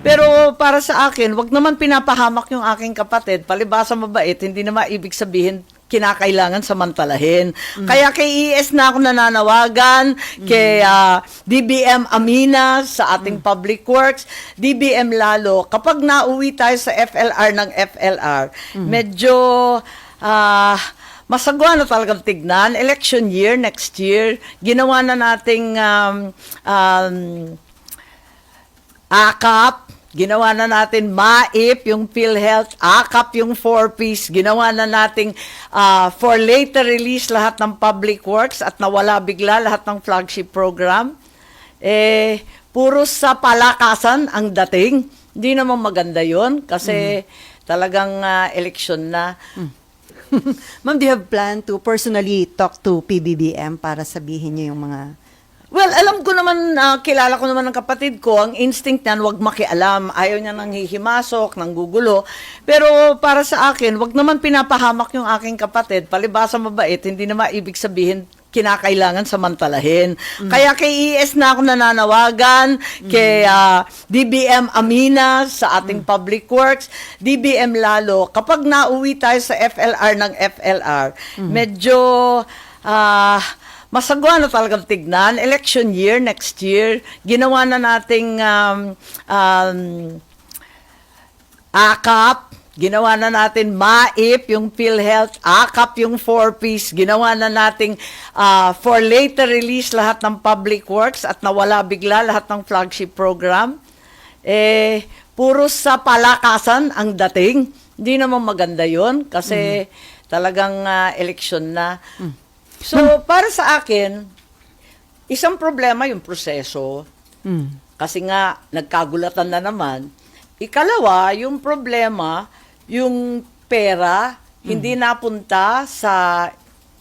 Pero para sa akin, wag naman pinapahamak yung aking kapatid. Palibasa mabait, hindi naman ibig sabihin kinakailangan samantalahin. Kaya kay ES na ako nananawagan, kay DBM Amina sa ating Public Works, DBM lalo, kapag nauwi tayo sa FLR ng FLR, medyo masagwa na talagang tignan. Election year, next year, ginawa na nating AKAP, ginawa na natin MAIP, yung PhilHealth, AKAP, yung 4-piece, ginawa na nating for later release lahat ng public works at nawala bigla lahat ng flagship program. Puro sa palakasan ang dating. Hindi naman maganda yon kasi talagang eleksyon na. Ma'am, do you have plan to personally talk to PBBM para sabihin niyo yung mga... Well, alam ko naman, kilala ko naman ng kapatid ko, ang instinct niyan, wag makialam. Ayaw niya nang hihimasok, nang gugulo. Pero para sa akin, wag naman pinapahamak yung aking kapatid. Palibasa mabait, hindi naman ibig sabihin kinakailangan samantalahin. Kaya kay ES na ako nananawagan, kay DBM Amina sa ating Public Works, DBM lalo, kapag nauwi tayo sa FLR ng FLR, medyo masagwa na talagang tignan. Election year, next year, ginawa na nating AKAP, ginawa na natin MAIP, yung PhilHealth, AKAP, yung 4-piece, ginawa na nating for later release lahat ng public works at nawala bigla lahat ng flagship program. Puro sa palakasan ang dating. Hindi naman maganda yon kasi talagang eleksyon na. So, para sa akin, isang problema yung proseso. Kasi nga, nagkagulatan na naman. Ikalawa, yung problema, yung pera, hindi napunta sa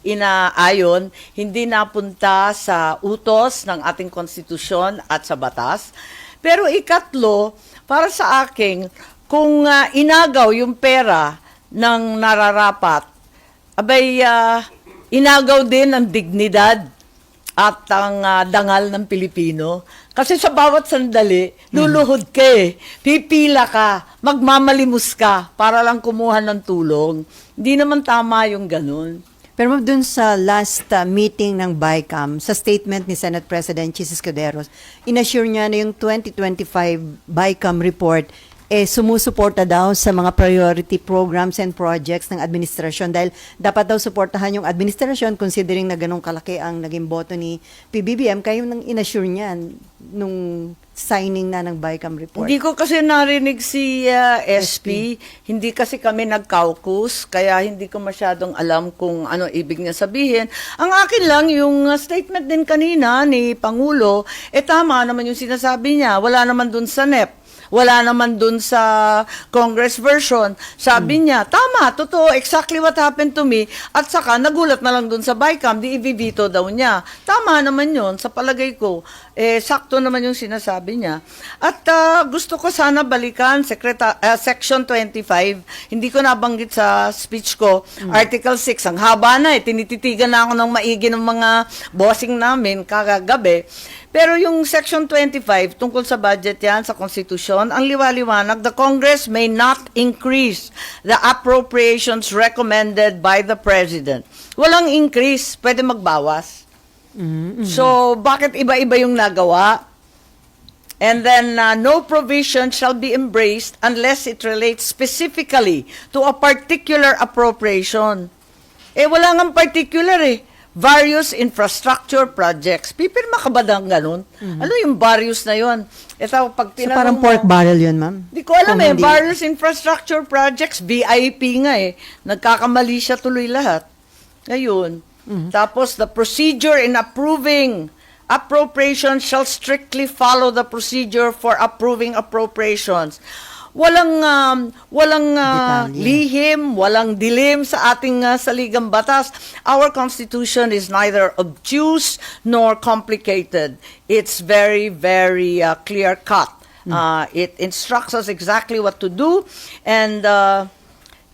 inaayon, hindi napunta sa utos ng ating konstitusyon at sa batas. Pero ikatlo, para sa akin, kung inagaw yung pera ng nararapat, abay, inagaw din ang dignidad at ang dangal ng Pilipino. Kasi sa bawat sandali, luluhod ka pipila ka, magmamalimos ka para lang kumuha ng tulong. Hindi naman tama yung ganun. Pero ma'am, dun sa last meeting ng BICAM, sa statement ni Senate President Chis Escuderos, inassure niya na yung 2025 BICAM report sumusuporta daw sa mga priority programs and projects ng administrasyon dahil dapat daw suportahan yung administrasyon considering na ganun kalaki ang naging boto ni PBBM. Kayo nang inassure niya nung signing na ng BICAM report. Hindi ko kasi narinig si SP. Hindi kasi kami nag-caucus, kaya hindi ko masyadong alam kung ano ibig niya sabihin. Ang akin lang, yung statement din kanina ni Pangulo, tama naman yung sinasabi niya. Wala naman dun sa NEP. Wala naman dun sa Congress version. Sabi niya, tama, totoo, exactly what happened to me. At saka, nagulat na lang dun sa BICAM, di i-veto daw niya. Tama naman yun, sa palagay ko. Sakto naman yung sinasabi niya. At gusto ko sana balikan, Section 25, hindi ko nabanggit sa speech ko, Article 6, ang haba na tinititigan na ako ng maigi ng mga bossing namin kagagabi. Pero yung Section 25, tungkol sa budget yan, sa Constitution, ang liwaliwanag, the Congress may not increase the appropriations recommended by the President. Walang increase, pwede magbawas. So, bakit iba-iba yung nagawa? And then, no provision shall be embraced unless it relates specifically to a particular appropriation. Wala nga particular various infrastructure projects. Pipirma ka ba ng ganun? Ano yung various na yun? Ito, pag So parang pork barrel yun, ma'am? Di ko alam various infrastructure projects, VIP nga Nagkakamali siya tuloy lahat. Ngayon. Tapos, the procedure in approving appropriations shall strictly follow the procedure for approving appropriations. Walang lihim, walang dilim sa ating saligang batas. Our Constitution is neither obtuse nor complicated. It's very, very clear-cut. It instructs us exactly what to do, and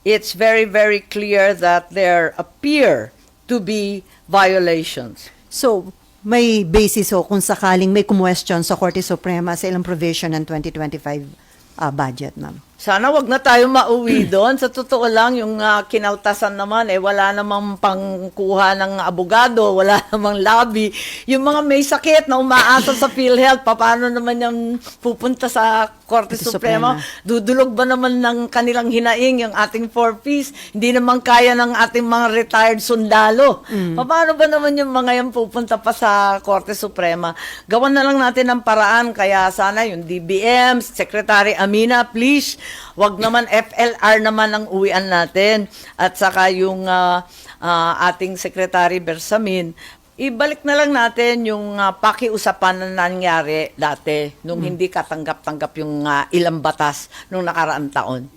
it's very, very clear that there appear to be violations. So, may basis kung sakaling may kumwestiyon sa Korte Suprema sa ilang provision ng 2025 budget, ma'am. Sana wag na tayo mauwi doon. Sa totoo lang, yung kinautasan naman, wala namang pangkuha ng abogado, wala namang lobby. Yung mga may sakit na umaasa sa PhilHealth, paano naman yung pupunta sa Korte Korte Suprema? Suprema. Dudulog ba naman ng kanilang hinaing yung ating 4Ps? Hindi naman kaya ng ating mga retired sundalo. Paano ba naman yung mga yan pupunta pa sa Korte Suprema? Gawan na lang natin ng paraan. Kaya sana yung DBM, Secretary Amina, please, wag naman FLR naman ang uwian natin. At saka yung ating Secretary Bersamin, ibalik na lang natin yung pakiusapan na nangyari dati nung hindi katanggap-tanggap yung ilang batas nung nakaraang taon.